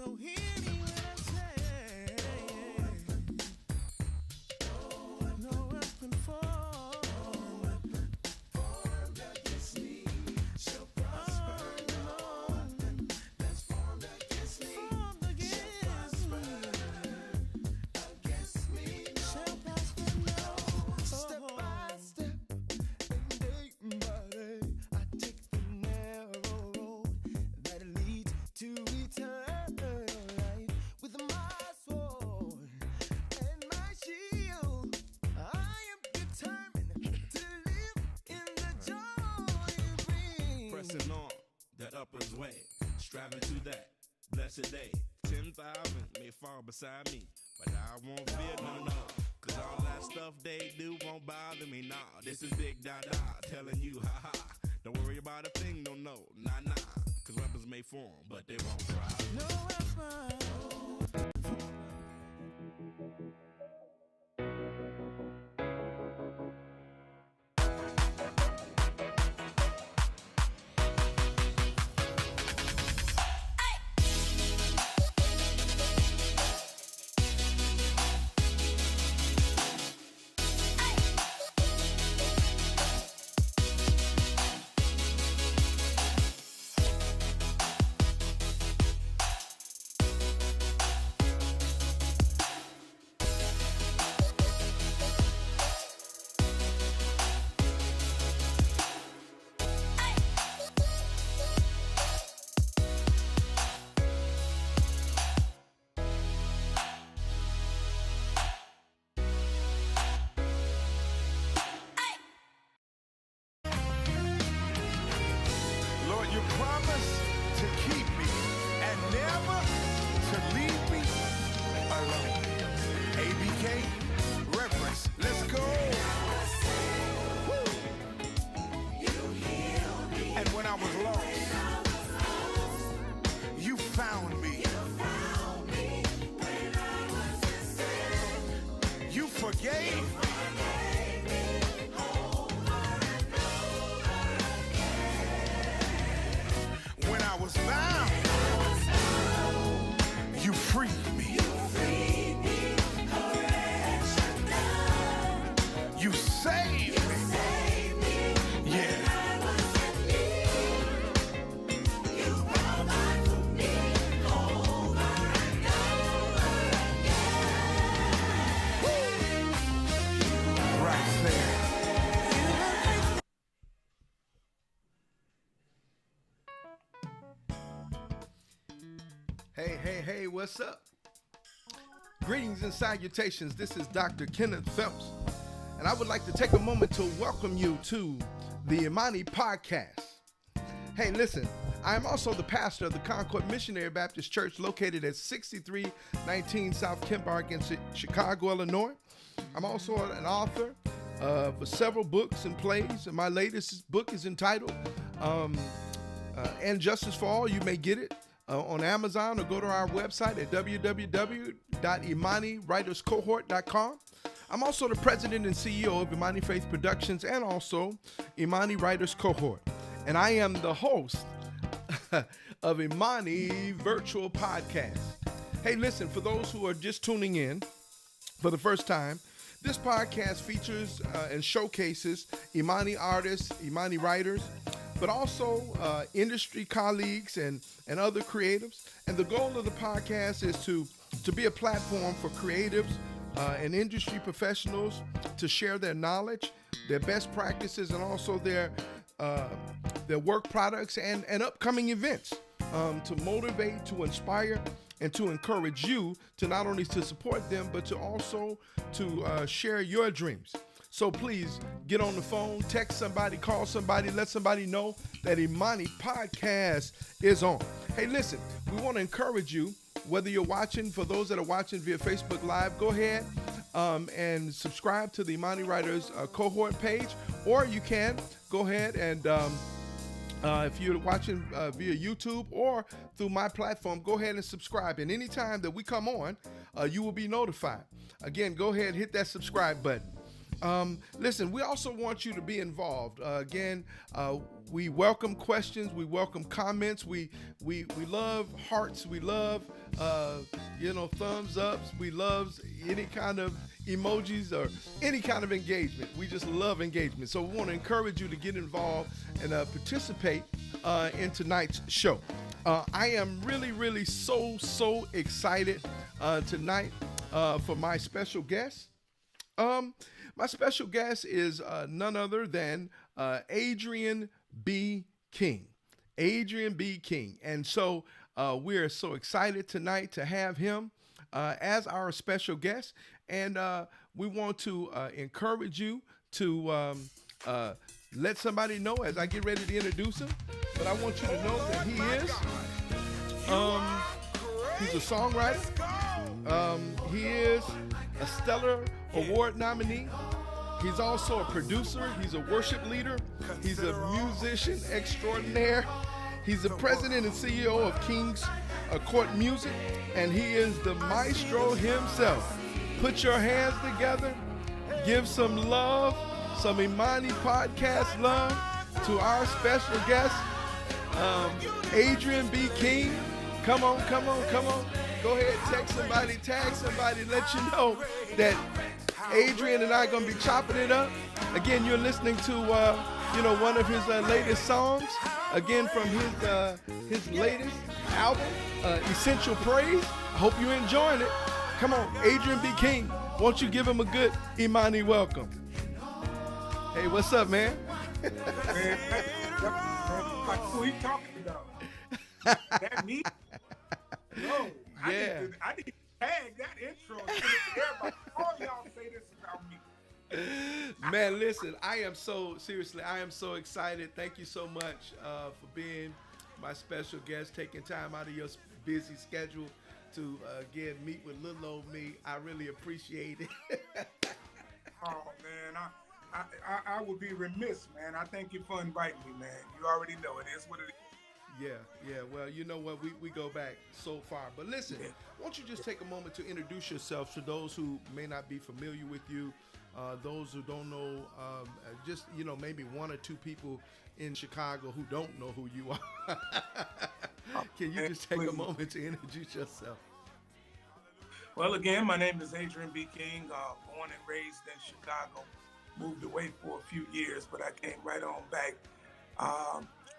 So hear me when I say, no weapon formed against me shall prosper. No weapon that's formed against me shall prosper. No. Step by step and day by day, I take the narrow road that leads to eternal life. With my sword and my shield, I am determined to live in the joy you bring. Pressing on that upper's way, striving to that blessed day. 10,000 may fall beside me, but I won't fear no. Cause all that stuff they do won't bother me, nah. This is Big Dada telling you, ha. Don't worry about a thing, no, nah. Cause weapons may form, but they won't thrive. No weapon. Lord, you promised to keep me and never to leave me alone. ABK, reverence, let's go. Woo. And when I was lost, you found me. You forgave. When I was bound, you freed me. You saved me. Yeah. Right there. Hey, what's up? Greetings and salutations. This is Dr. Kenneth Phelps, and I would like to take a moment to welcome you to the Imani podcast. Hey, listen, I am also the pastor of the Concord Missionary Baptist Church located at 6319 South Kempark in Chicago, Illinois. I'm also an author of several books and plays, and my latest book is entitled And Justice for All. You may get it on Amazon or go to our website at www.imanywriterscohort.com. I'm also the president and CEO of Imani Faith Productions and also Imani Writers Cohort. And I am the host of Imani Virtual Podcast. Hey, listen, for those who are just tuning in for the first time, this podcast features and showcases Imani artists, Imani writers, but also industry colleagues and other creatives. And the goal of the podcast is to be a platform for creatives and industry professionals to share their knowledge, their best practices, and also their work products and upcoming events to motivate, to inspire, and to encourage you to not only to support them, but to also to share your dreams. So please get on the phone, text somebody, call somebody, let somebody know that Imani Podcast is on. Hey, listen, we want to encourage you, whether you're watching, for those that are watching via Facebook Live, go ahead and subscribe to the Imani Writers Cohort page, or you can go ahead and if you're watching via YouTube or through my platform, go ahead and subscribe. And anytime that we come on, you will be notified. Again, go ahead and hit that subscribe button. Listen, we also want you to be involved. Again, we welcome questions. We welcome comments. We love hearts. We love thumbs ups. We love any kind of emojis or any kind of engagement. We just love engagement. So we want to encourage you to get involved and participate in tonight's show. I am really so excited tonight for my special guest. My special guest is none other than Adrian B. King. Adrian B. King. And so we're so excited tonight to have him as our special guest. And we want to encourage you to let somebody know as I get ready to introduce him. But I want you to know that he is, he's a songwriter. He is a Stellar Award nominee. He's also a producer. He's a worship leader. He's a musician extraordinaire. He's the president and CEO of King's Court Music, and he is the maestro himself. Put your hands together. Give some love, some Imani podcast love to our special guest, Adrian B. King. Come on. Go ahead, text somebody, tag somebody, let you know that Adrian and I are going to be chopping it up. Again, you're listening to, one of his latest songs. Again, from his latest album, Essential Praise. I hope you're enjoying it. Come on, Adrian B. King. Won't you give him a good Imani welcome? Hey, what's up, man? Man, who he talking about? That me? No, Yeah. I need to tag that intro. And send it to everybody. All y'all say this about me. Man, listen, I am so excited. Thank you so much for being my special guest, taking time out of your busy schedule to again meet with little old me. I really appreciate it. Oh man, I would be remiss, man. I thank you for inviting me, man. You already know it is what it is. Yeah. Well, you know what? We go back so far. But listen, won't you just take a moment to introduce yourself to those who may not be familiar with you, those who don't know, just, maybe one or two people in Chicago who don't know who you are. Can you just take a moment to introduce yourself? Well, again, my name is Adrian B. King, born and raised in Chicago. Moved away for a few years, but I came right on back.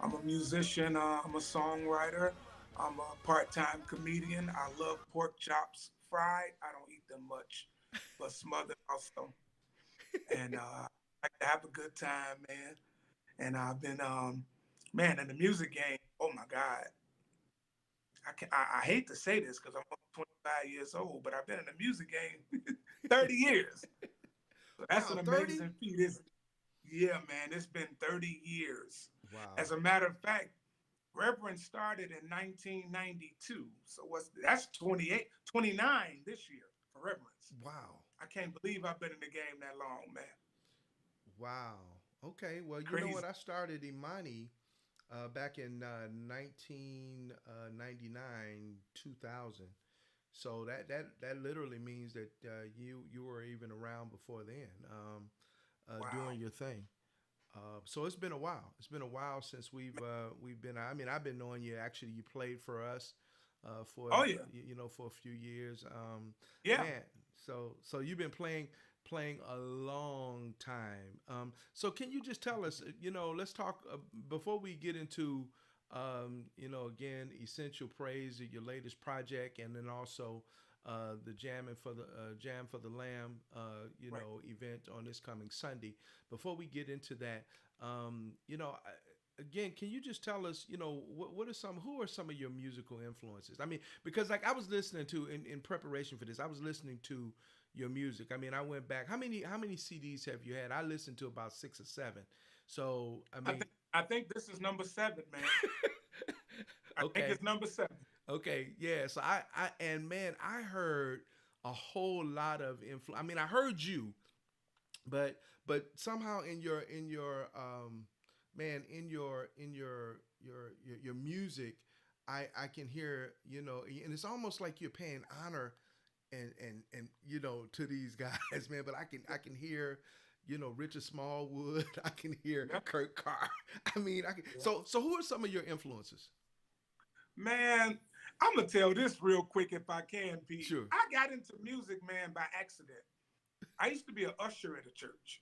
I'm a musician, I'm a songwriter, I'm a part-time comedian. I love pork chops fried. I don't eat them much, but smothered also. And I like to have a good time, man. And I've been, in the music game, oh my God. I hate to say this because I'm 25 years old, but I've been in the music game 30 years. So that's an amazing feat, isn't it? Yeah, man, it's been 30 years. Wow. As a matter of fact, Reverend started in 1992. So that's 29 this year for Reverence. Wow. I can't believe I've been in the game that long, man. Wow. Okay. Well, you Crazy. know what? I started Imani back in 1999, 2000. So that literally means that you were even around before then, Wow. doing your thing. So it's been a while. It's been a while since we've been. I mean, I've been knowing you. Actually, you played for us for Oh, yeah. for a few years. Yeah. Man, so you've been playing a long time. So can you just tell us? Let's talk before we get into again, Essential Praise, your latest project, and then also the Jam for the Lamb, Right. event on this coming Sunday. Before we get into that, again, can you just tell us, who are some of your musical influences? I mean, because like I was listening to in preparation for this, I was listening to your music. I mean, I went back. How many CDs have you had? I listened to about 6 or 7. So I mean, I think this is number 7, man. I Okay. think it's number 7. Okay, yeah. So I heard a whole lot of influence. I mean, I heard you, but somehow in your music, I can hear, and it's almost like you're paying honor and to these guys, man. But I can hear, Richard Smallwood. I can hear Yep. Kurt Carr. I mean, I can. Yep. So who are some of your influences? Man, I'm gonna tell this real quick if I can, Pete. Sure. I got into music, man, by accident. I used to be an usher at a church.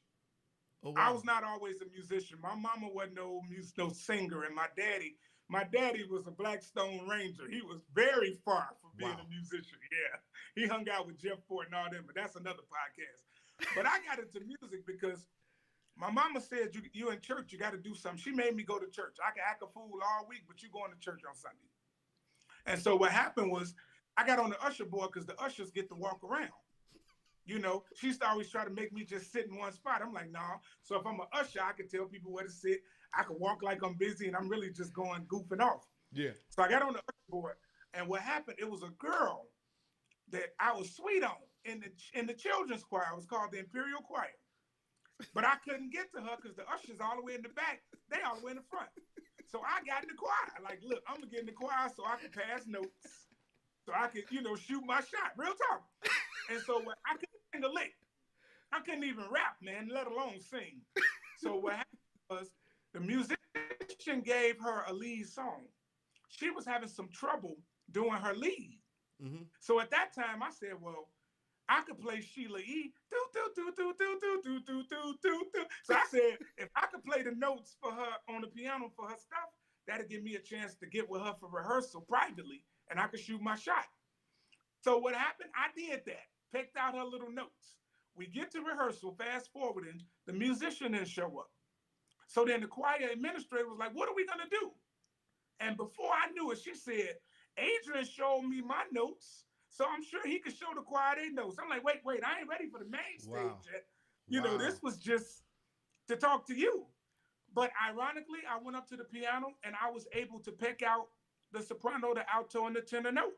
Oh I wow. was not always a musician. My mama wasn't no singer, and my daddy was a Blackstone Ranger. He was very far from being Wow. a musician. Yeah, he hung out with Jeff Ford and all them, but that's another podcast. But I got into music because my mama said you in church, you got to do something. She made me go to church. I can act a fool all week, but you going to church on Sunday. And so what happened was I got on the usher board because the ushers get to walk around. She used to always try to make me just sit in one spot. I'm like, nah. So if I'm an usher, I can tell people where to sit. I can walk like I'm busy and I'm really just going goofing off. Yeah. So I got on the usher board, and what happened? It was a girl that I was sweet on in the children's choir. It was called the Imperial Choir. But I couldn't get to her because the ushers all the way in the back, they all the way in the front. So I got in the choir. Like, look, I'm gonna get in the choir so I can pass notes, so I could, shoot my shot. Real talk. And so I couldn't sing a lick. I couldn't even rap, man, let alone sing. So what happened was the musician gave her a lead song. She was having some trouble doing her lead. Mm-hmm. So at that time, I said, well, I could play Sheila E. Do, do, do, do, do, do, do, do, do, do, do. So I said, if I could play the notes for her on the piano for her stuff, that'd give me a chance to get with her for rehearsal privately, and I could shoot my shot. So what happened? I did that. Picked out her little notes. We get to rehearsal, fast forwarding, the musician didn't show up. So then the choir administrator was like, what are we gonna do? And before I knew it, she said, Adrian showed me my notes, so I'm sure he could show the choir their notes. I'm like, wait, I ain't ready for the main Wow. stage yet. Wow. This was just to talk to you. But ironically, I went up to the piano and I was able to pick out the soprano, the alto, and the tenor note.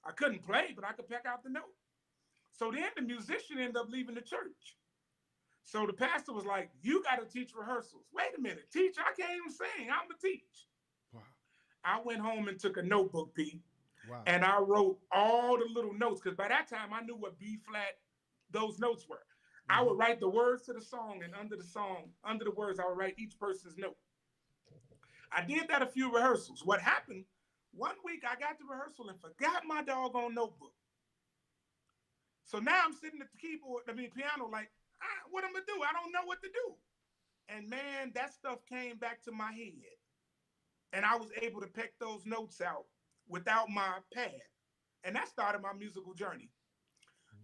I couldn't play, but I could pick out the note. So then the musician ended up leaving the church. So the pastor was like, you got to teach rehearsals. Wait a minute, teacher, I can't even sing. I'm going to teach. Wow. I went home and took a notebook, Pete, Wow. and I wrote all the little notes because by that time I knew what B flat those notes were. I would write the words to the song, and under the words, I would write each person's note. I did that a few rehearsals. What happened? One week I got to rehearsal and forgot my doggone notebook. So now I'm sitting at the piano, like, what am I gonna do? I don't know what to do. And man, that stuff came back to my head. And I was able to pick those notes out without my pad. And that started my musical journey.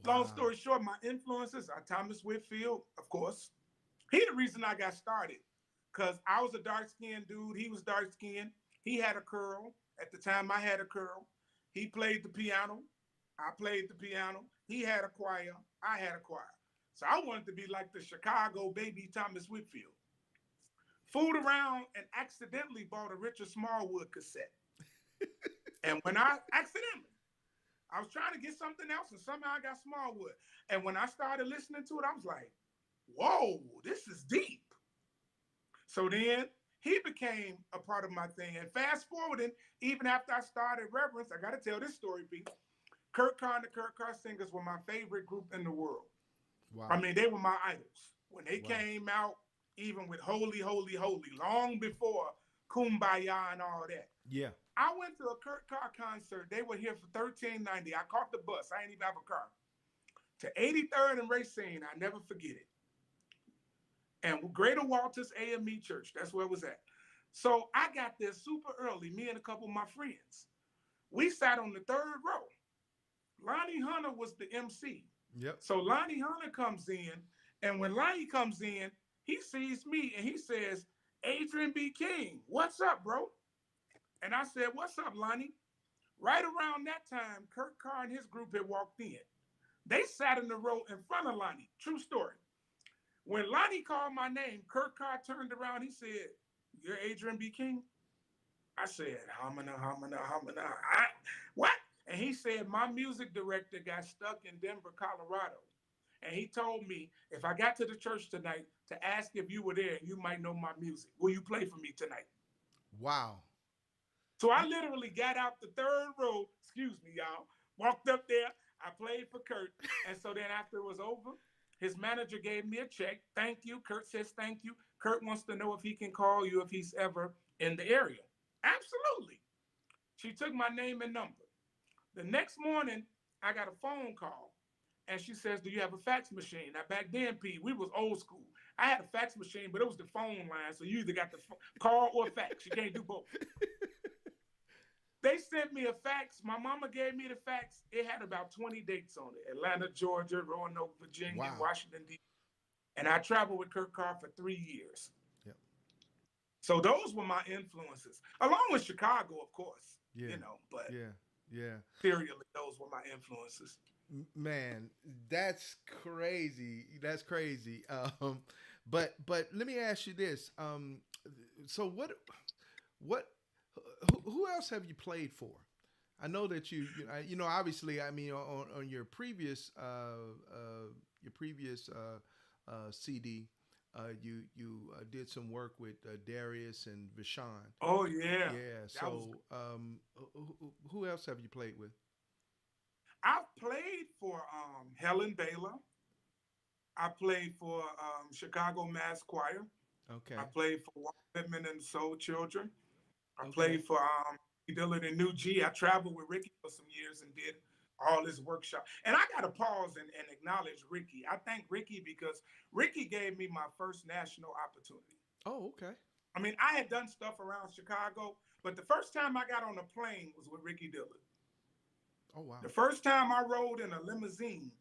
Wow. Long story short, my influences are Thomas Whitfield, of course. He the reason I got started. Because I was a dark-skinned dude. He was dark-skinned. He had a curl. At the time, I had a curl. He played the piano. I played the piano. He had a choir. I had a choir. So I wanted to be like the Chicago baby Thomas Whitfield. Fooled around and accidentally bought a Richard Smallwood cassette. And when I was trying to get something else and somehow I got Smallwood. And when I started listening to it, I was like, whoa, this is deep. So then he became a part of my thing. And fast forwarding, even after I started Reverence, I got to tell this story, Pete. Kurt Carr and the Kurt Carr Singers were my favorite group in the world. Wow. I mean, they were my idols. When they came out, even with Holy, Holy, Holy, long before Kumbaya and all that. Yeah. I went to a Kurt Carr concert. They were here for $13.90. I caught the bus. I didn't even have a car. To 83rd and Racine. I never forget it. And Greater Walters AME Church. That's where it was at. So I got there super early, me and a couple of my friends. We sat on the third row. Lonnie Hunter was the MC. Yep. So Lonnie Hunter comes in, and when Lonnie comes in, he sees me and he says, Adrian B. King, what's up, bro? And I said, what's up, Lonnie? Right around that time, Kurt Carr and his group had walked in. They sat in the row in front of Lonnie. True story. When Lonnie called my name, Kurt Carr turned around. He said, you're Adrian B. King? I said, hamana. What? And he said, my music director got stuck in Denver, Colorado. And he told me, if I got to the church tonight, to ask if you were there and you might know my music. Will you play for me tonight? Wow. So I literally got out the third row, excuse me, y'all, walked up there. I played for Kurt. And so then after it was over, His manager gave me a check. Thank you. Kurt says thank you. Kurt wants to know if he can call you if he's ever in the area. Absolutely. She took my name and number. The next morning, I got a phone call, and she says, "Do you have a fax machine?" Now back then, P, we was old school. I had a fax machine, but it was the phone line, so you either got the call or fax. You can't do both. They sent me a fax. My mama gave me the fax. It had about 20 dates on it: Atlanta, Georgia, Roanoke, Virginia, Wow. Washington, D.C. And I traveled with Kurt Carr for 3 years. Yep. So those were my influences, along with Chicago, of course. Yeah. But Yeah. Yeah. serially, those were my influences. Man, that's crazy. That's crazy. But let me ask you this. So what who else have you played for? I know that obviously, I mean, on your previous CD, you did some work with Darius and Vashon. Oh yeah, Yeah. that was. So who else have you played with? I've played for Helen Baylor. I played for Chicago Mass Choir. Okay. I played for Walt Whitman and the Soul Children. I Okay. played for Dillard and New G. I traveled with Ricky for some years and did all his workshop. And I got to pause and acknowledge Ricky. I thank Ricky because Ricky gave me my first national opportunity. Oh, okay. I mean, I had done stuff around Chicago, but the first time I got on a plane was with Ricky Dillard. Oh, wow. The first time I rode in a limousine,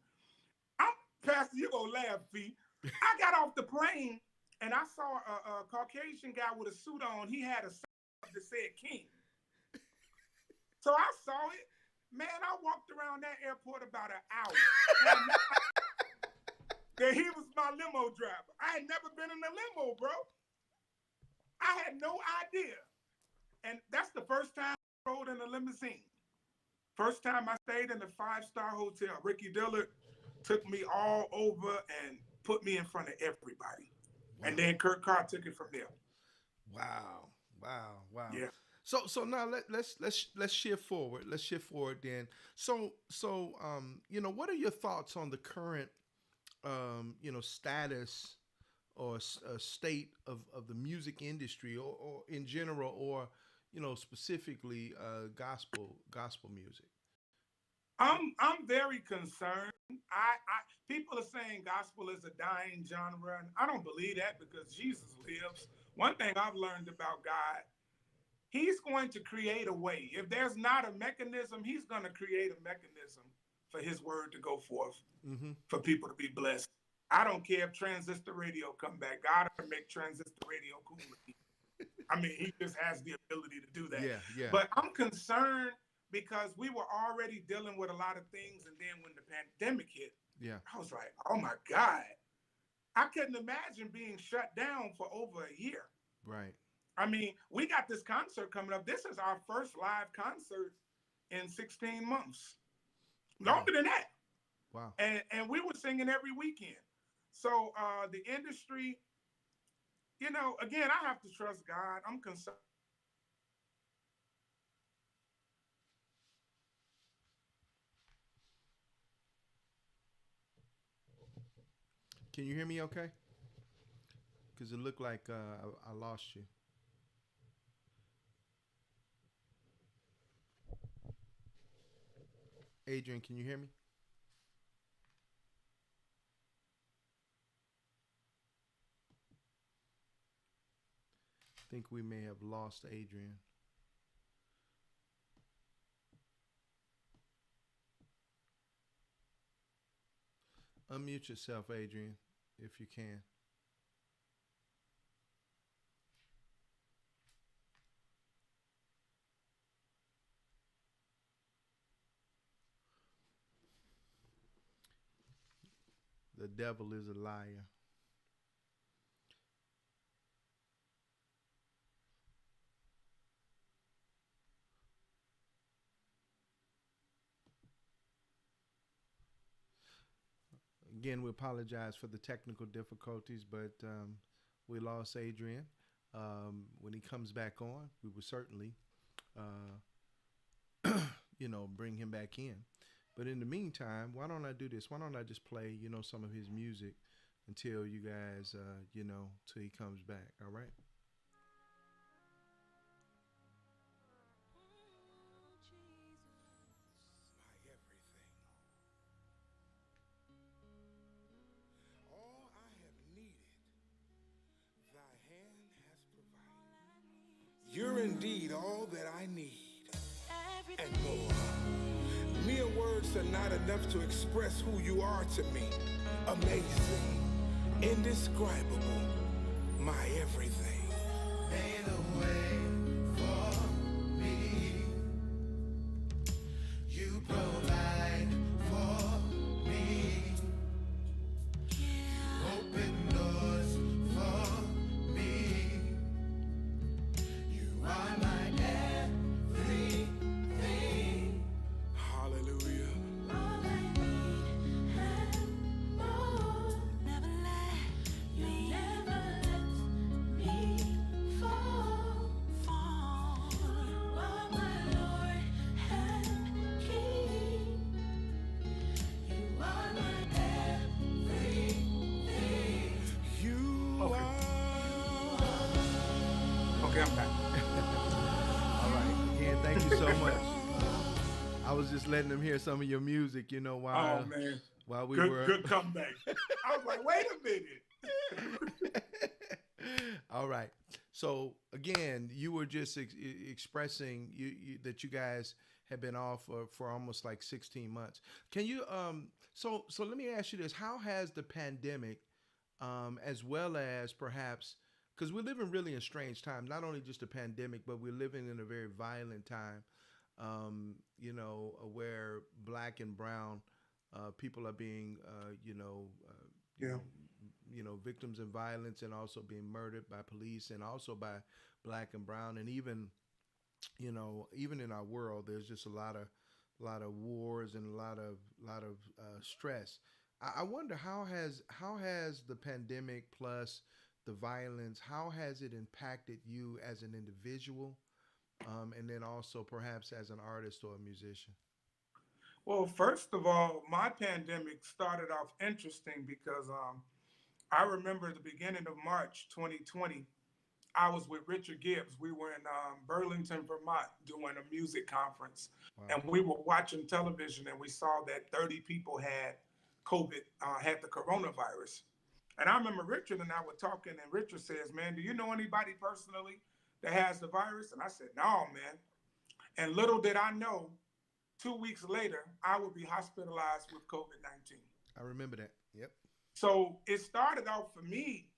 I'm Pastor, you gonna laugh, Fee. I got off the plane and I saw a Caucasian guy with a suit on. He had a sign that said King. So I saw it. Man, I walked around that airport about an hour. That he was my limo driver. I had never been in a limo, bro. I had no idea. And that's the first time I rode in a limousine. First time I stayed in a 5-star hotel. Ricky Dillard took me all over and put me in front of everybody. Wow. And then Kurt Carr took it from there. Wow. Wow. Yeah. So now let's shift forward. Let's shift forward then. So what are your thoughts on the current status or state of the music industry or in general, or specifically gospel music? I'm very concerned. I people are saying gospel is a dying genre, and I don't believe that because Jesus lives. One thing I've learned about God, He's going to create a way. If there's not a mechanism, He's going to create a mechanism for His word to go forth, for people to be blessed. I don't care if transistor radio come back. God will make transistor radio cool again. I mean, He just has the ability to do that. Yeah. But I'm concerned because we were already dealing with a lot of things, and then when the pandemic hit, I was like, oh my God. I couldn't imagine being shut down for over a year. Right. I mean, we got this concert coming up. This is our first live concert in 16 months. Longer than that. Wow. And we were singing every weekend. So the industry, again, I have to trust God. I'm concerned. Can you hear me okay? Because it looked like I lost you. Adrian, can you hear me? I think we may have lost Adrian. Unmute yourself, Adrian, if you can. The devil is a liar. Again, we apologize for the technical difficulties, but we lost Adrian. When he comes back on, we will certainly, bring him back in. But in the meantime, why don't I do this? Why don't I just play, some of his music until you guys, till he comes back. All right. My everything. All I have needed, thy hand has provided. You're indeed all that I need and more. Mere words are not enough to express who you are to me. Amazing, indescribable, my everything. Made a way for me. You provide for me. Open doors for me. You are my everything. Hallelujah. All I need and more. Never let me fall. You are my Lord and King. You are my everything. You Okay. are. Okay, I'm back. All right. Again, thank you so much. I was just letting them hear some of your music, while Oh man, while we good were. good comeback. I was like, wait a minute. All right. So again, you were just expressing that you guys have been off for almost like 16 months. Can you so let me ask you this: how has the pandemic, as well as perhaps because we're living really in strange time, not only just a pandemic, but we're living in a very violent time, where black and brown people are being, Yeah. victims of violence and also being murdered by police and also by black and brown, and even even in our world, there's just a lot of wars and a lot of stress. I wonder how has the pandemic plus the violence, how has it impacted you as an individual, and then also perhaps as an artist or a musician? Well, first of all, my pandemic started off interesting because I remember the beginning of March 2020. I was with Richard Gibbs. We were in Burlington, Vermont, doing a music conference, Wow. and we were watching television, and we saw that 30 people had COVID, had the coronavirus. And I remember Richard and I were talking, and Richard says, "Man, do you know anybody personally that has the virus?" And I said, "No, man." And little did I know, 2 weeks later, I would be hospitalized with COVID-19. I remember that. Yep. So it started out for me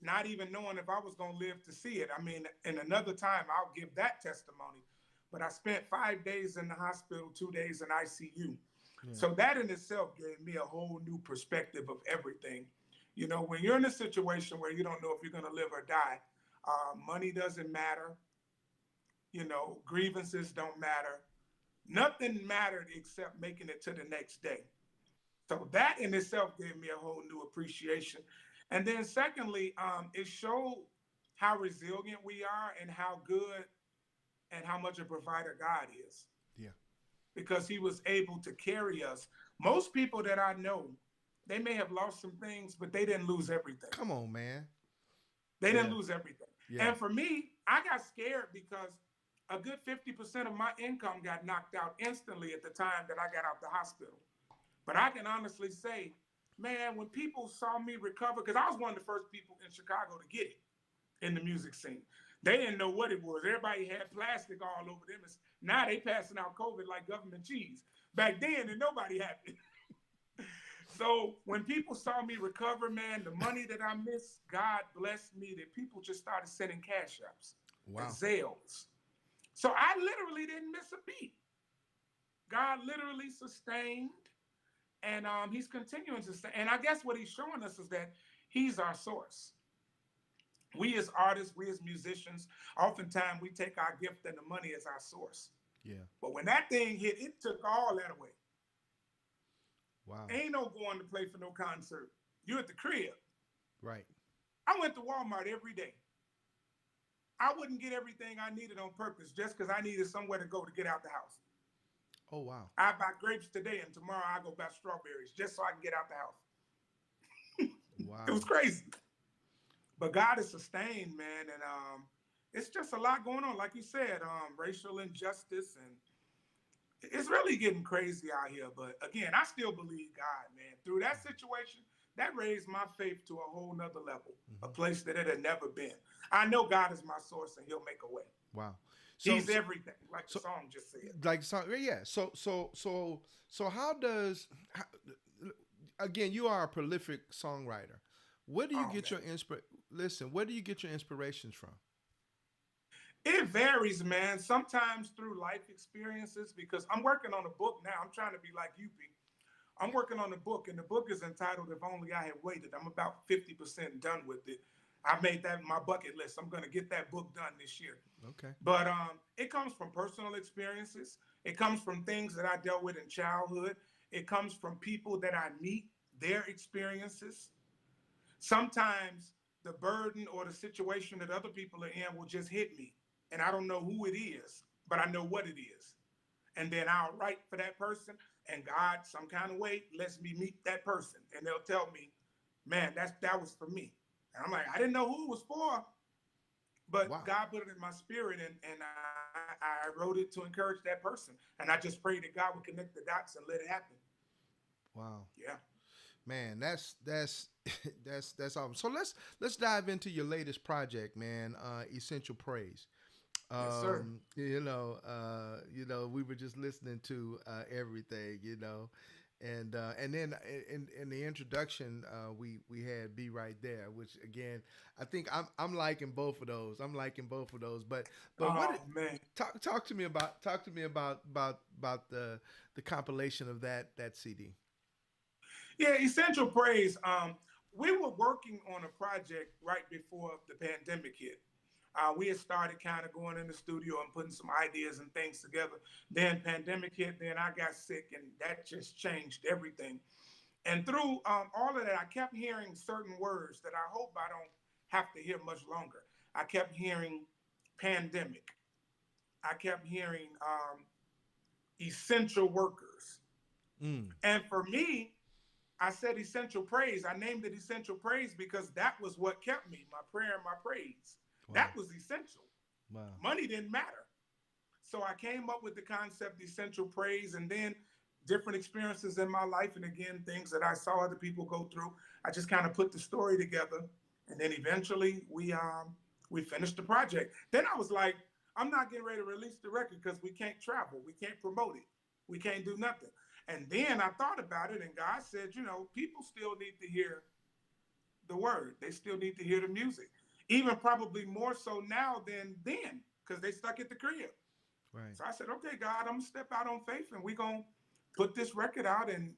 not even knowing if I was going to live to see it. I mean, in another time, I'll give that testimony. But I spent 5 days in the hospital, 2 days in ICU. Yeah. So that in itself gave me a whole new perspective of everything. When you're in a situation where you don't know if you're going to live or die, money doesn't matter. Grievances don't matter. Nothing mattered except making it to the next day. So that in itself gave me a whole new appreciation. And then secondly, it showed how resilient we are and how good and how much a provider God is. Yeah. Because he was able to carry us. Most people that I know, they may have lost some things, but they didn't lose everything. Come on, man. They didn't Yeah. lose everything. Yeah. And for me, I got scared because a good 50% of my income got knocked out instantly at the time that I got out the hospital. But I can honestly say, man, when people saw me recover, because I was one of the first people in Chicago to get it in the music scene. They didn't know what it was. Everybody had plastic all over them. Now they passing out COVID like government cheese. Back then, and nobody had it. So when people saw me recover, man, the money that I missed, God blessed me that people just started sending cash apps Wow. and Zales. So I literally didn't miss a beat. God literally sustained, and he's continuing to sustain. And I guess what he's showing us is that he's our source. We as artists, we as musicians, oftentimes we take our gift and the money as our source. Yeah. But when that thing hit, it took all that away. Wow. Ain't no going to play for no concert. You at the crib. Right. I went to Walmart every day. I wouldn't get everything I needed on purpose just because I needed somewhere to go to get out the house. Oh wow. I buy grapes today, and tomorrow I go buy strawberries just so I can get out the house. It Wow. was crazy. But God is sustained, man, and it's just a lot going on. Like you said, racial injustice, and it's really getting crazy out here. But again, I still believe God, man. Through that situation, that raised my faith to a whole nother level, a Hmm. place that it had never been. I know God is my source, and He'll make a way. Wow. He's everything, like the So song just said. like so yeah. So how does how, again? You are a prolific songwriter. Where do you Oh get man. your Listen, where do you get your inspirations from? It varies, man. Sometimes through life experiences, because I'm working on a book now. I'm trying to be like you, P. I'm working on a book, and the book is entitled "If Only I Had Waited." I'm about 50% done with it. I made that my bucket list. I'm going to get that book done this year. Okay. But it comes from personal experiences. It comes from things that I dealt with in childhood. It comes from people that I meet, their experiences. Sometimes the burden or the situation that other people are in will just hit me. And I don't know who it is, but I know what it is. And then I'll write for that person, and God, some kind of way, lets me meet that person. And they'll tell me, man, that was for me. And I'm like, I didn't know who it was for, but Wow. God put it in my spirit, and I wrote it to encourage that person. And I just prayed that God would connect the dots and let it happen. Wow. Yeah. Man, that's that's awesome. So let's dive into your latest project, man. Essential Praise. Yes, sir. We were just listening to everything, and then in the introduction, we had "Be Right There," which again, I think I'm liking both of those. I'm liking both of those. But Oh man. talk to me about the compilation of that CD. Yeah, Essential Praise. We were working on a project right before the pandemic hit. We had started kind of going in the studio and putting some ideas and things together. Then pandemic hit. Then I got sick, and that just changed everything. And through all of that, I kept hearing certain words that I hope I don't have to hear much longer. I kept hearing pandemic. I kept hearing essential workers. Mm. And for me, I said essential praise. I named it essential praise because that was what kept me, my prayer and my praise. Wow. That was essential. Wow. Money didn't matter. So I came up with the concept essential praise, and then different experiences in my life, and again, things that I saw other people go through. I just kind of put the story together, and then eventually we finished the project. Then I was like, I'm not getting ready to release the record because we can't travel, we can't promote it, we can't do nothing. And then I thought about it, and God said, people still need to hear the word. They still need to hear the music, even probably more so now than then, because they stuck at the crib. Right. So I said, okay, God, I'm gonna step out on faith, and we're gonna put this record out and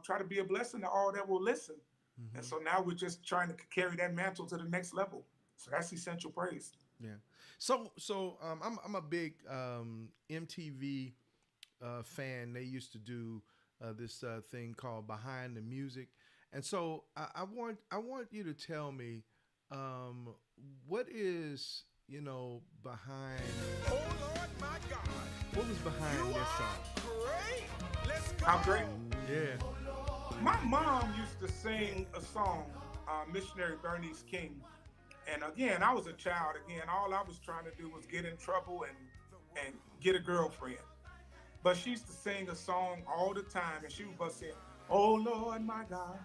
try to be a blessing to all that will listen. And Hmm. so now we're just trying to carry that mantle to the next level. So that's essential praise. Yeah. So I'm a big MTV fan. They used to do this thing called Behind the Music, and so I want you to tell me what is behind Oh Lord, my God, what was behind you this are song. great. Let's go. How great! Yeah. My mom used to sing a song, Missionary Bernice King. And again, I was a child. Again, all I was trying to do was get in trouble and get a girlfriend. But she used to sing a song all the time, and she would bust in, "Oh Lord, my God,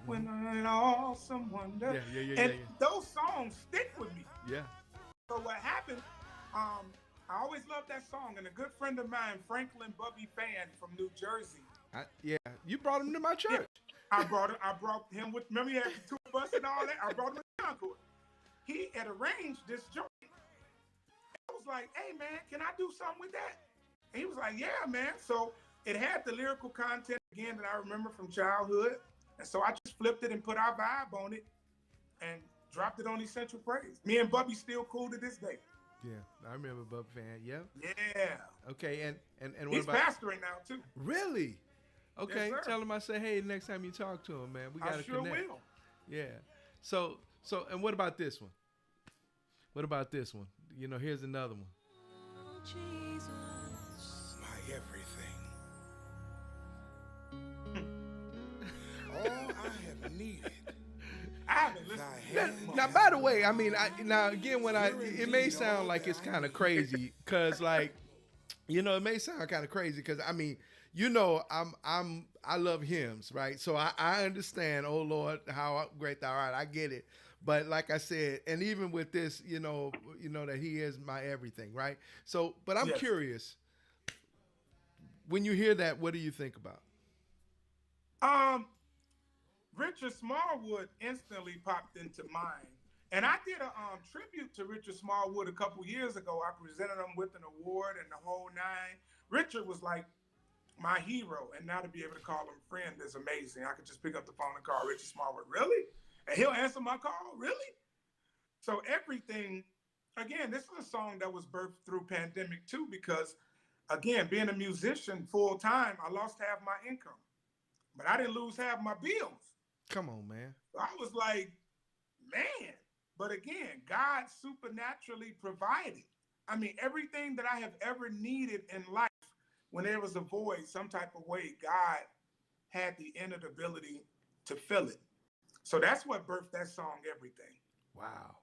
when an awesome wonder." Yeah. Yeah. Yeah. Yeah. And those songs stick with me. Yeah. So what happened? Um, I always loved that song, and a good friend of mine, Franklin Bubby Fan from New Jersey. Yeah. You brought him to my Yeah, church. I brought him with. Remember, he had the tour bus and all that. I brought him to Concord. He had arranged this joint. I was like, "Hey man, can I do something with that?" And he was like, "Yeah, man." So it had the lyrical content again that I remember from childhood, and so I just flipped it and put our vibe on it and dropped it on Essential Praise. Me and Bubby still cool to this day. Yeah. I remember Bub Fan. Yeah. Yeah, Okay. And what he's about pastoring now too. really? Yes, Okay. sir. Tell him I say, hey, next time you talk to him, man, we I gotta sure connect. will. Yeah. And what about this one? What about this one? Here's another one. My everything. All I have needed. I haven't listened to Thy that. hand Now, has by the way, I provided. mean, now again, it may sound like it's kind of crazy, cause like, it may sound kind of crazy, cause I mean, I love hymns, right? So I understand, oh Lord, how great thou art. I get it, but like I said, and even with this, that He is my everything, right? So, but I'm Yes. curious, when you hear that, what do you think about? Um, Richard Smallwood instantly popped into mind. And I did a tribute to Richard Smallwood a couple years ago. I presented him with an award and the whole nine. Richard was like my hero, and now to be able to call him friend is amazing. I could just pick up the phone and call Richard Smallwood, really? And he'll answer my call, really? So everything, again, this is a song that was birthed through pandemic too, because again, being a musician full time, I lost half my income, but I didn't lose half my bills. Come on, man. So I was like, man. But again, God supernaturally provided. I mean, everything that I have ever needed in life, when there was a void, some type of way, God had the inability to fill it. So that's what birthed that song, Everything. Wow.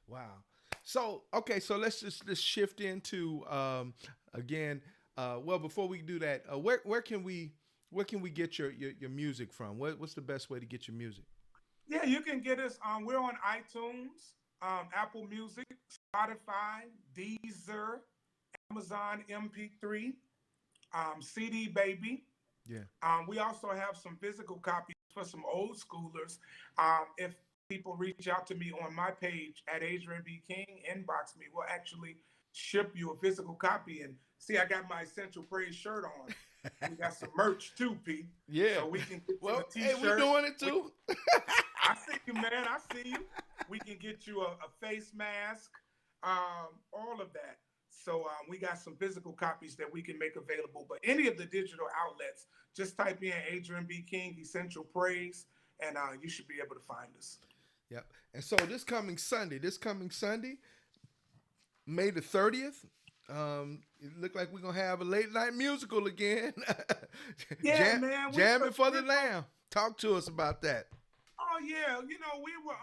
Wow. So okay, so let's shift into again. Well, before we do that, where can we get your music from? What's the best way to get your music? Yeah, you can get us. We're on iTunes, Apple Music, Spotify, Deezer, Amazon MP3, CD Baby. Yeah. We also have some physical copies for some old schoolers. If people reach out to me on my page at Adrian B. King, inbox me, we'll actually ship you a physical copy. And see, I got my Essential Praise shirt on. We got some merch too, Pete. Yeah. So we can get you Well, a t-shirt. hey, we doing it too. I see you, man. I see you. We can get you a face mask, all of that. So we got some physical copies that we can make available. But any of the digital outlets, just type in Adrian B. King, Essential Praise, and you should be able to find us. Yep. And so this coming Sunday, May the 30th, it looked like we're gonna have a late night musical again. Yeah, man. Jamming for the Lamb. Talk to us about that. Oh yeah, we were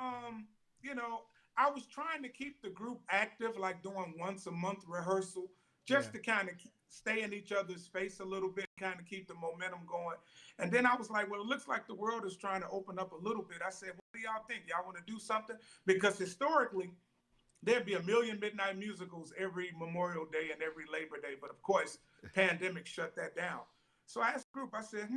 I was trying to keep the group active, like doing once a month rehearsal, just to kind of stay in each other's face a little bit, kind of keep the momentum going. And then I was like, well, it looks like the world is trying to open up a little bit. I said, what do y'all think? Y'all want to do something? Because historically, there'd be a million midnight musicals every Memorial Day and every Labor Day. But of course, pandemic shut that down. So I asked the group, I said,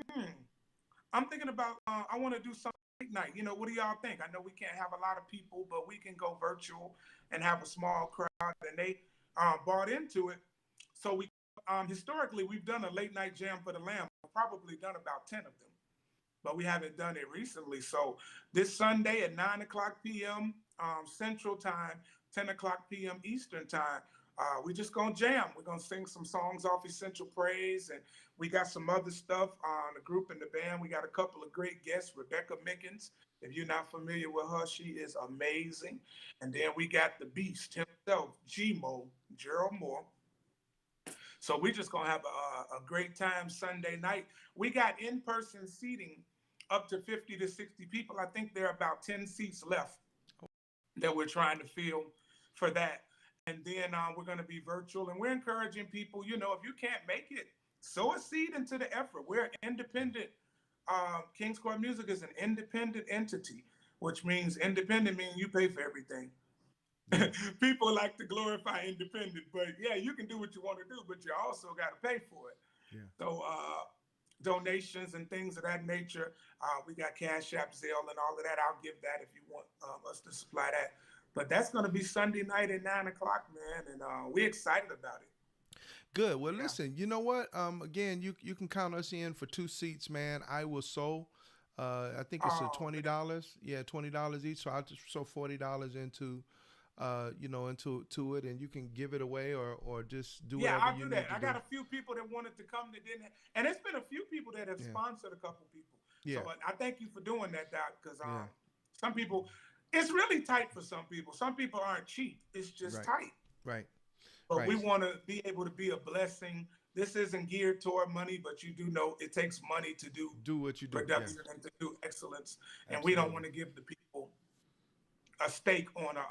I'm thinking about, I want to do something late night. What do y'all think? I know we can't have a lot of people, but we can go virtual and have a small crowd. And they bought into it. So we historically, we've done a late night jam for the Lamb. We've probably done about 10 of them, but we haven't done it recently. So this Sunday at 9 o'clock p.m. Central Time, 10 o'clock p.m. Eastern Time, we just gonna jam. We're gonna sing some songs off Essential Praise, and we got some other stuff on the group and the band. We got a couple of great guests, Rebecca Mickens. If you're not familiar with her, she is amazing. And then we got the Beast himself, G-Mo, Gerald Moore. So we just gonna have a great time Sunday night. We got in-person seating up to 50 to 60 people. I think there are about 10 seats left that we're trying to fill for that. And then we're going to be virtual, and we're encouraging people, if you can't make it, sow a seed into the effort. We're independent. King's Court Music is an independent entity, which means independent means you pay for everything. People like to glorify independent, but yeah, you can do what you want to do, but you also got to pay for it. Yeah. So donations and things of that nature, we got Cash App, Zelle, and all of that. I'll give that if you want us to supply that. But that's going to be Sunday night at 9 o'clock, man, and we're excited about it. Good. Well, listen, you know what? Again, you can count us in for 2 seats, man. I will sow. I think it's $20. Yeah, $20 each. So I'll just sow $40 into into it, and you can give it away or just do whatever I'll you do need that. to I got a few people that wanted to come that didn't, and it's been a few people that have sponsored a couple people. Yeah. So I thank you for doing that, Doc, because some people, it's really tight for some people. Some people aren't cheap. It's just tight. Right. But we want to be able to be a blessing this isn't geared toward money, but you do know it takes money to do Do what you do. Yeah, production and to do excellence. And we don't absolutely. want to give the people a steak on a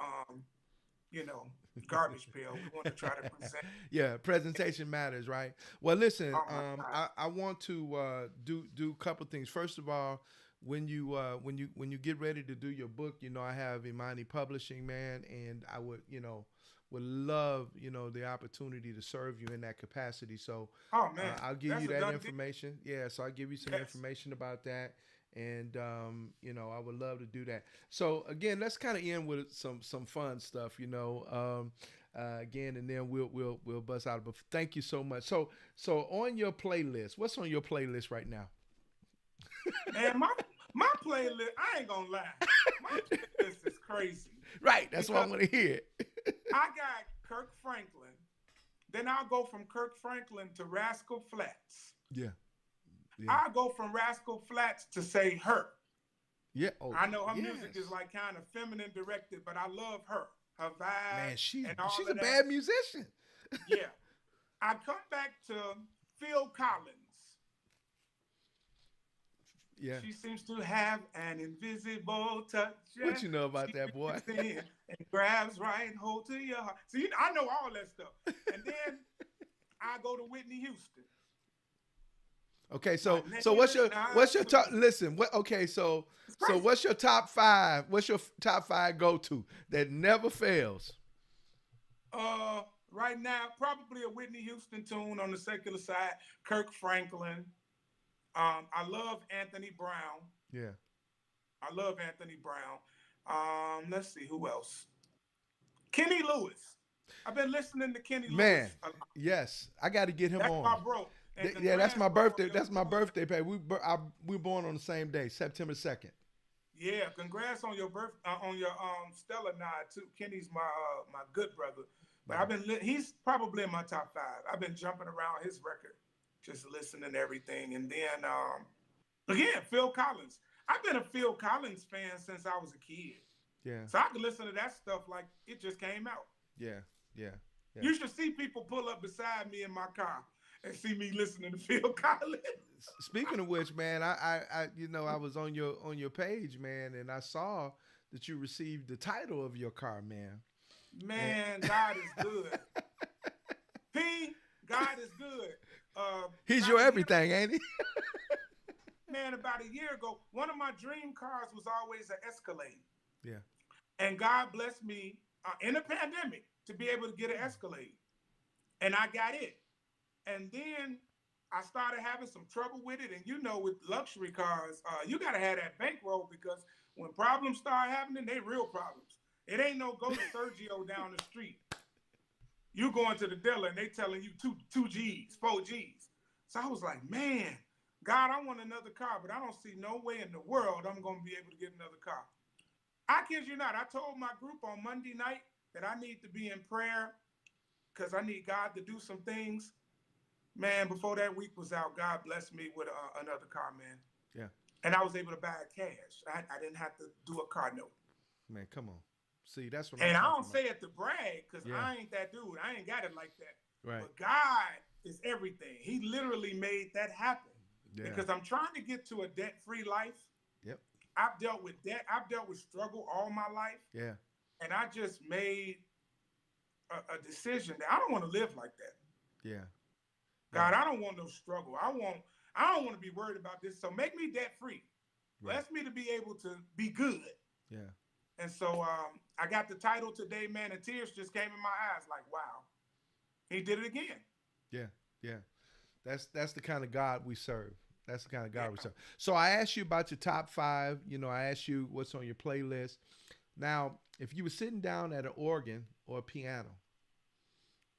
you know, garbage pail. We want to try to present. Yeah, presentation matters, right? Well, listen, Oh my God. I want to do a couple things. First of all, when you get ready to do your book, I have Imani Publishing, man, and I would love the opportunity to serve you in that capacity. So Oh man, I'll give that's you a that done deal. information. Yeah, so I'll give you some Yes. information about that. And I would love to do that. So again, let's kind of end with some fun stuff, again, and then we'll bust out. But thank you so much. So on your playlist, what's on your playlist right now? Man, my playlist, I ain't gonna lie. My playlist is crazy. Right, that's what I Because want to hear. I got Kirk Franklin. Then I'll go from Kirk Franklin to Rascal Flats. Yeah, yeah, I'll go from Rascal Flats to say her. yeah. Oh, I know her yes. music is like kind of feminine directed, but I love her. Her Man, vibe and all she's of a that. bad musician. Yeah. I come back to Phil Collins. Yeah. She seems to have an invisible touch. What you know about She that, boy? reaches in and grabs right hold to your heart. See, I know all that stuff. And then I go to Whitney Houston. Okay, My so name what's is your not what's your top? Whitney. Listen, what? Okay, so Crazy. what's your top five? What's your top five go to that never fails? Right now, probably a Whitney Houston tune on the secular side. Kirk Franklin. I love Anthony Brown. Yeah, I love Anthony Brown. Let's see who else. Kenny Lewis. I've been listening to Kenny man. Lewis a lot. Yes, I got to get him That's on. my bro. And Yeah, that's congrats, my bro, on birthday. your That's my book. birthday. Pay. We were born on the same day, September 2nd. Yeah, congrats on your birth on your Stella nod too. Kenny's my good brother. But Right. he's probably in my top five. I've been jumping around his record, just listening to everything. And then again, Phil Collins. I've been a Phil Collins fan since I was a kid. Yeah, So I can listen to that stuff like it just came out. yeah, yeah, yeah. You should see people pull up beside me in my car and see me listening to Phil Collins. Speaking of which, man, I was on your page, man, and I saw that you received the title of your car, man. Man, God is good. P, God is good. He's About your a year- everything, ain't he? Man, about a year ago, one of my dream cars was always an Escalade. Yeah, And God blessed me in the pandemic to be able to get an Escalade. And I got it. And then I started having some trouble with it. And with luxury cars, you got to have that bankroll because when problems start happening, they real problems. It ain't no go to Sergio down the street. You going to the dealer and they telling you two G's, 4 G's. So I was like, man, God, I want another car, but I don't see no way in the world I'm going to be able to get another car. I kid you not. I told my group on Monday night that I need to be in prayer because I need God to do some things. Man, before that week was out, God blessed me with another car, man. yeah, And I was able to buy it cash. I didn't have to do a car note. man. Come on. See, that's what And I'm I talking don't say it to brag because Yeah. I ain't that dude. I ain't got it like that. about. Right. But God is everything. He literally made that happen. Yeah. Because I'm trying to get to a debt-free life. Yep. I've dealt with debt. I've dealt with struggle all my life. Yeah. And I just made a decision that I don't want to live like that. Yeah. God, I don't want no struggle. I don't want to be worried about this. So make me debt-free. Right. Bless me to be able to be good. Yeah. And so I got the title today, man, and tears just came in my eyes like, wow, he did it again. Yeah. Yeah. That's the kind of God we serve. That's the kind of God we serve. So I asked you about your top five. I asked you what's on your playlist. Now, if you were sitting down at an organ or a piano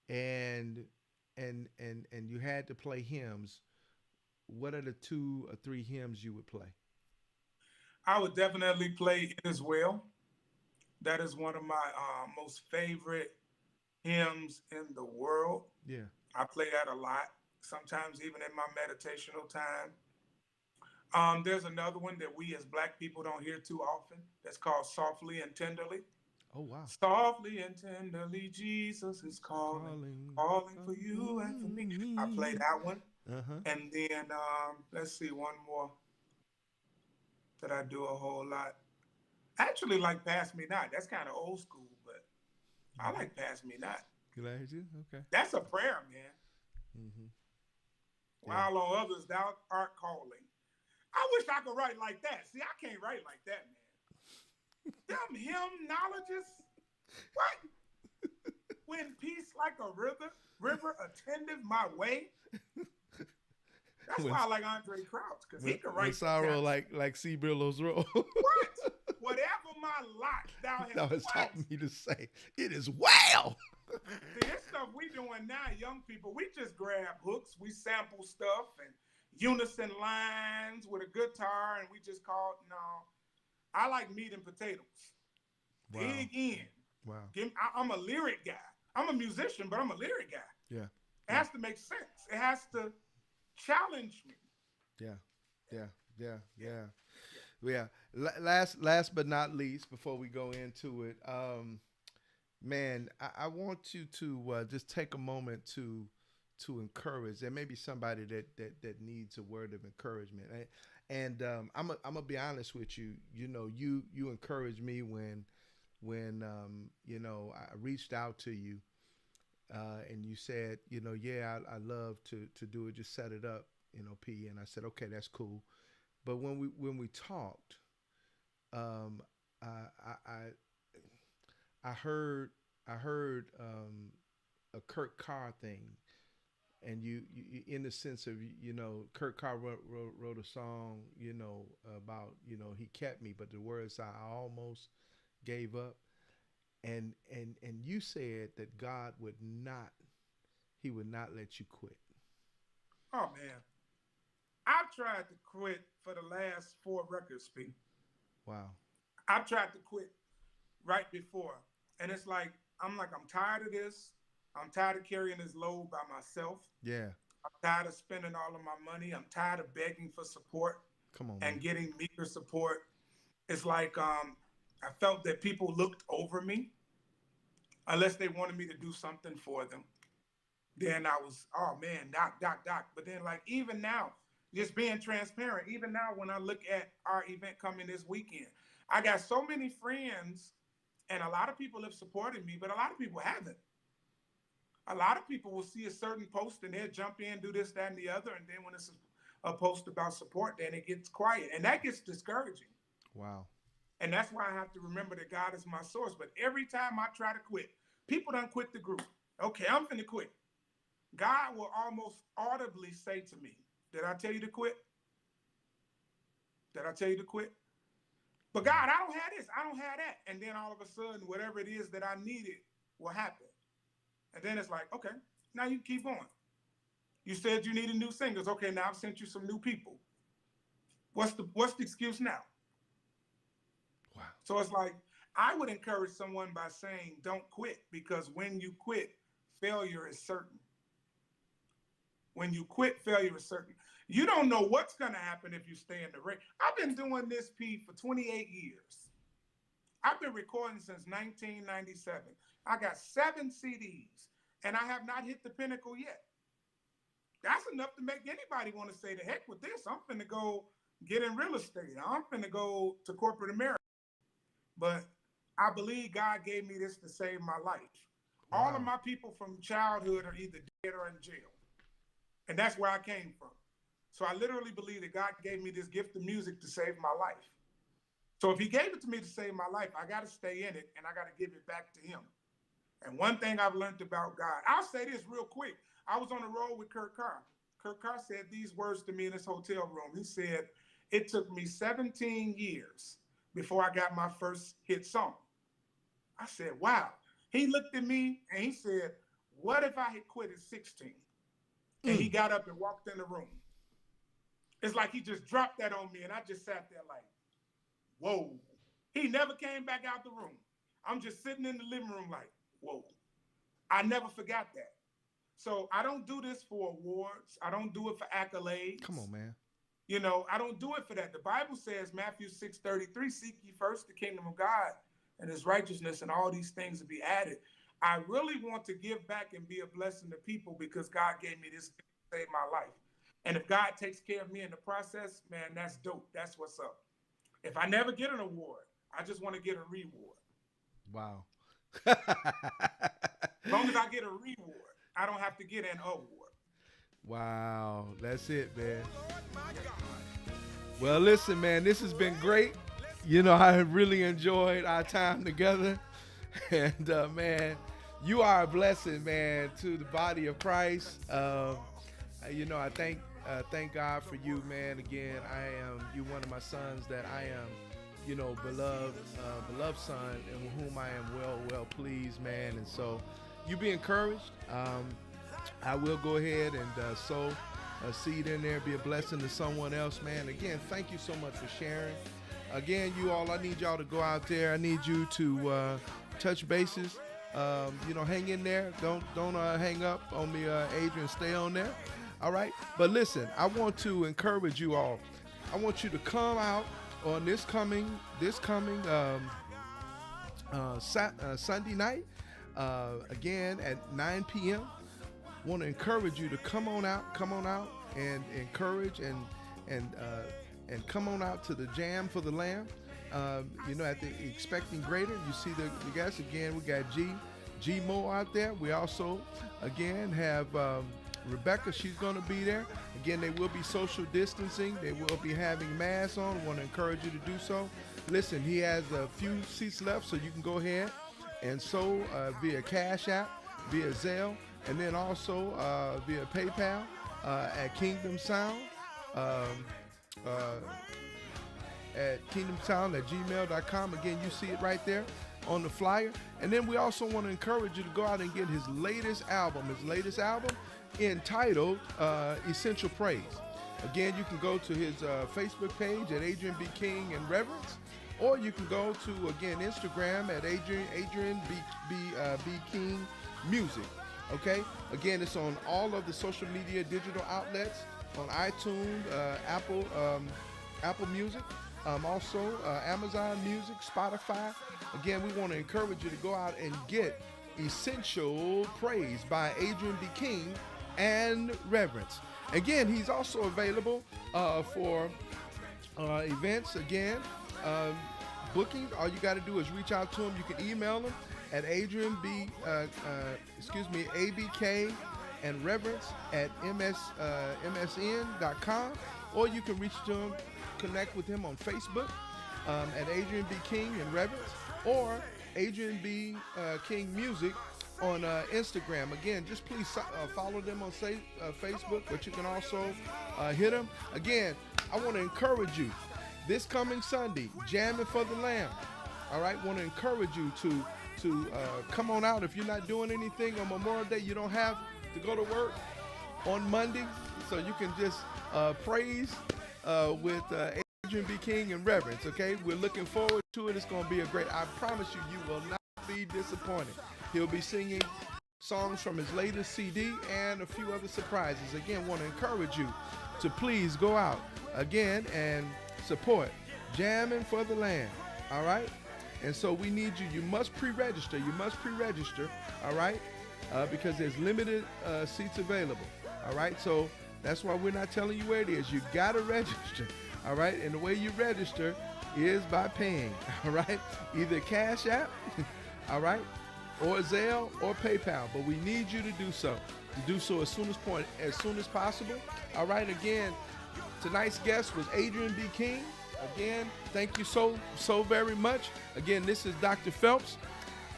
and you had to play hymns, what are the 2 or 3 hymns you would play? I would definitely play It Is Well. That is one of my most favorite hymns in the world. Yeah. I play that a lot, sometimes even in my meditational time. There's another one that we as Black people don't hear too often. That's called Softly and Tenderly. Oh wow. Softly and tenderly, Jesus is calling, Calling, calling for you and for me. calling I play me. that one. Uh-huh. And then let's see, one more that I do a whole lot. Actually, like Pass Me Not. That's kind of old school, but I Mm-hmm. like Pass Me Not. Glad you. Okay. That's a prayer, man. Mm-hmm. Yeah. While on others thou art calling. I wish I could write like that. See, I can't write like that, man. Them hymnologists. What? When peace like a river attendeth my way. That's when why I like Andre Crouch, because he can when write some sorrow kind of like C. Brillows roll. what? Whatever my lot thou Thou hast has what? taught me to say, it is well. See, this stuff we doing now, young people, we just grab hooks, we sample stuff and unison lines with a guitar, and we just call it, no. I like meat and potatoes. Wow. Dig in. Wow. I'm a lyric guy. I'm a musician, but I'm a lyric guy. Yeah. It has to make sense. It has to challenge me. Yeah. Yeah. Yeah. Yeah. Yeah. Yeah. Yeah. Last but not least, before we go into it, man, I want you to just take a moment to encourage. There may be somebody that needs a word of encouragement. And I'm gonna be honest with you. You know, you encouraged me when you know, I reached out to you, and you said, you know, yeah, I love to do it. Just set it up, you know, P. And I said, okay, that's cool. But when we talked, um, I heard a Kurt Carr thing, and you in the sense of, you know, Kurt Carr wrote a song, you know, about, you know, he kept me, but the words I almost gave up, and you said that God would not, he would not let you quit. Oh man. I've tried to quit for the last 4 records, P. Wow. I've tried to quit right before. And it's like, I'm tired of this. I'm tired of carrying this load by myself. Yeah. I'm tired of spending all of my money. I'm tired of begging for support Come on, and man. getting meager support. It's like I felt that people looked over me unless they wanted me to do something for them. Then I was, oh man, doc. But then, like, even now, just being transparent, even now, when I look at our event coming this weekend, I got so many friends, and a lot of people have supported me, but a lot of people haven't. A lot of people will see a certain post and they'll jump in, do this, that, and the other. And then when it's a post about support, then it gets quiet. And that gets discouraging. Wow. And that's why I have to remember that God is my source. But every time I try to quit, people done quit the group. Okay, I'm finna quit. God will almost audibly say to me, did I tell you to quit? Did I tell you to quit? But God, I don't have this, I don't have that. And then all of a sudden, whatever it is that I needed will happen. And then it's like, okay, now you keep going. You said you needed new singers. Okay, now I've sent you some new people. What's the excuse now? Wow. So it's like, I would encourage someone by saying, don't quit, because when you quit, failure is certain. When you quit, failure is certain. You don't know what's going to happen if you stay in the race. I've been doing this, P, for 28 years. I've been recording since 1997. I got 7 CDs, and I have not hit the pinnacle yet. That's enough to make anybody want to say, the heck with this. I'm finna go get in real estate. I'm finna go to corporate America. But I believe God gave me this to save my life. Wow. All of my people from childhood are either dead or in jail. And that's where I came from. So I literally believe that God gave me this gift of music to save my life. So if he gave it to me to save my life, I got to stay in it and I got to give it back to him. And one thing I've learned about God, I'll say this real quick. I was on the road with Kurt Carr. Kurt Carr said these words to me in his hotel room. He said, it took me 17 years before I got my first hit song. I said, wow. He looked at me and he said, what if I had quit at 16? And he got up and walked in the room. It's like he just dropped that on me, and I just sat there like, whoa. He never came back out the room. I'm just sitting in the living room like, whoa. I never forgot that. So I don't do this for awards. I don't do it for accolades. Come on, man. You know, I don't do it for that. The Bible says, Matthew 6:33, seek ye first the kingdom of God and his righteousness, and all these things will be added. I really want to give back and be a blessing to people because God gave me this to save my life. And if God takes care of me in the process, man, that's dope. That's what's up. If I never get an award, I just want to get a reward. Wow. As long as I get a reward, I don't have to get an award. Wow. That's it, man. Well, listen, man, this has been great. You know, I have really enjoyed our time together. And, man, you are a blessing, man, to the body of Christ. You know, I thank God for you, man. Again, you one of my sons that I am, you know, beloved son, and with whom I am well pleased, man. And so you be encouraged. I will go ahead and sow a seed in there, be a blessing to someone else, man. Again, thank you so much for sharing. Again, you all, I need y'all to go out there. I need you to touch bases. You know, hang in there. Don't hang up on me, Adrian. Stay on there. All right. But listen, I want to encourage you all. I want you to come out on this coming Sunday night, again at 9 p.m. Want to encourage you to come on out and encourage and come on out to the Jam for the Lamb. You know, at the Expecting Greater, you see the guys again. We got G Mo out there. We also again have Rebecca. She's going to be there. Again, they will be social distancing. They will be having masks on. Want to encourage you to do so. Listen, he has a few seats left, so you can go ahead and sow via Cash App, via Zelle, and then also via PayPal at Kingdom Sound. At kingdomsound@gmail.com. Again, you see it right there on the flyer. And then we also want to encourage you to go out and get his latest album entitled Essential Praise. Again, you can go to his Facebook page at Adrian B. King and Reverence, or you can go to, again, Instagram at Adrian B. King Music. Okay? Again, it's on all of the social media digital outlets, on iTunes, Apple Music, also Amazon Music, Spotify. Again, we want to encourage you to go out and get Essential Praise by Adrian B. King and Reverence. Again, he's also available for events. Again, bookings. All you got to do is reach out to him. You can email him at ABK and Reverence at msn.com, or you can reach to him, connect with him on Facebook at Adrian B. King and Reverence, or Adrian B. King Music on Instagram. Again, just please follow them on Facebook, but you can also hit them. Again, I want to encourage you this coming Sunday, Jamming for the Lamb. All right, want to encourage you to come on out. If you're not doing anything on Memorial Day, you don't have to go to work on Monday, so you can just praise with Adrian B. King and Reverence. Okay, we're looking forward to it. It's going to be a great. I promise you, you will not be disappointed. He'll be singing songs from his latest CD and a few other surprises. Again, want to encourage you to please go out again and support Jamming for the Lamb. All right, and so we need you. You must pre-register. All right, because there's limited seats available. All right, so that's why we're not telling you where it is. You got to register. All right, and the way you register is by paying. All right, either Cash App, all right, or Zelle or PayPal. But we need you to do so. As soon as possible. All right. Again, tonight's guest was Adrian B. King. Again, thank you so very much. Again, this is Dr. Phelps,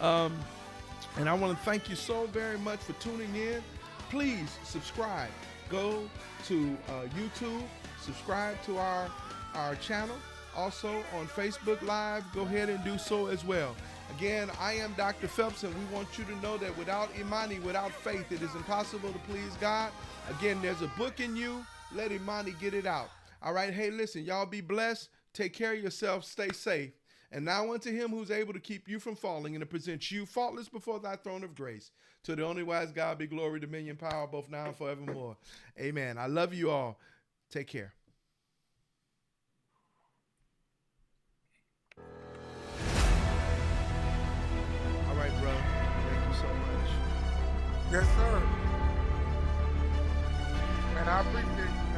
and I want to thank you so very much for tuning in. Please subscribe. Go to YouTube. Subscribe to our channel. Also on Facebook Live, go ahead and do so as well. Again, I am Dr. Phelps, and we want you to know that without Imani, without faith, it is impossible to please God. Again, there's a book in you. Let Imani get it out. All right, hey, listen, y'all be blessed. Take care of yourself. Stay safe. And now unto him who's able to keep you from falling and to present you faultless before thy throne of grace. To the only wise God be glory, dominion, power, both now and forevermore. Amen. I love you all. Take care. right, bro. Thank you so much. Yes, sir. And I appreciate you.